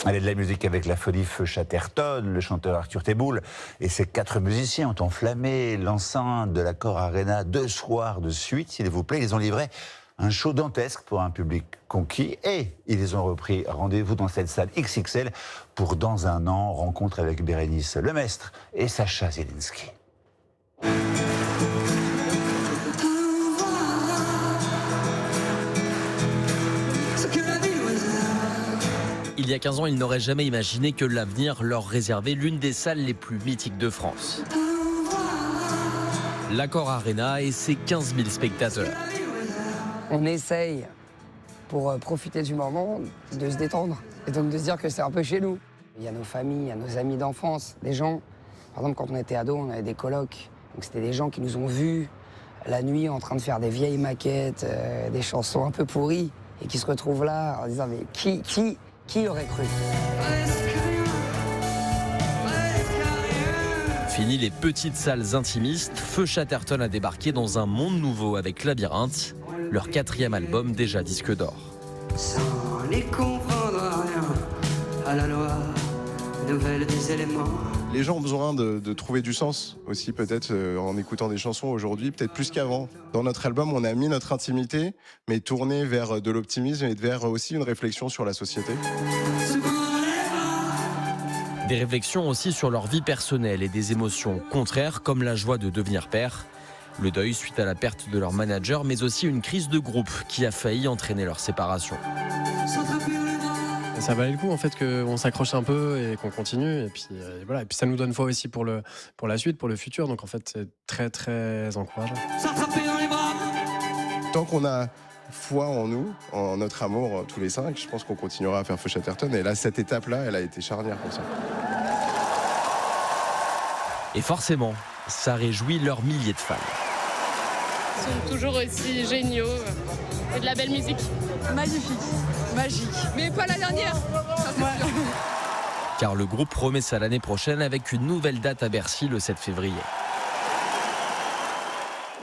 Allez, de la musique avec la folie Feu Chatterton, le chanteur Arthur Teboul et ses 4 musiciens ont enflammé l'enceinte de l'Accor Arena 2 soirs de suite, s'il vous plaît. Ils ont livré un show dantesque pour un public conquis et ils ont repris rendez-vous dans cette salle XXL pour Dans un an, rencontre avec Bérénice Lemestre et Sacha Zielinski. Il y a 15 ans, ils n'auraient jamais imaginé que l'avenir leur réservait l'une des salles les plus mythiques de France. L'Accor Arena et ses 15 000 spectateurs. On essaye, pour profiter du moment, de se détendre. Et donc de se dire que c'est un peu chez nous. Il y a nos familles, il y a nos amis d'enfance, des gens. Par exemple, quand on était ados, on avait des colocs. Donc c'était des gens qui nous ont vus la nuit en train de faire des vieilles maquettes, des chansons un peu pourries, et qui se retrouvent là en disant mais qui aurait cru? Fini les petites salles intimistes, Feu Chatterton a débarqué dans un monde nouveau avec Labyrinthe, leur 4e album déjà disque d'or. Sans les comprendre rien à la loi nouvelle des éléments. Les gens ont besoin de trouver du sens aussi, peut-être en écoutant des chansons aujourd'hui, peut-être plus qu'avant. Dans notre album, on a mis notre intimité, mais tournée vers de l'optimisme et vers aussi une réflexion sur la société. Des réflexions aussi sur leur vie personnelle et des émotions contraires comme la joie de devenir père, le deuil suite à la perte de leur manager, mais aussi une crise de groupe qui a failli entraîner leur séparation. Ça valait le coup en fait qu'on s'accroche un peu et qu'on continue et puis voilà, et puis ça nous donne foi aussi pour la suite, pour le futur, donc en fait c'est très très encourageant. Tant qu'on a foi en nous, en notre amour tous les 5, je pense qu'on continuera à faire Feu Chatterton, et là cette étape-là, elle a été charnière pour ça. Et forcément, ça réjouit leurs milliers de fans. Ils sont toujours aussi géniaux et de la belle musique. Magnifique, magique. Mais pas la dernière, ça c'est sûr. Car le groupe promet ça l'année prochaine avec une nouvelle date à Bercy le 7 février.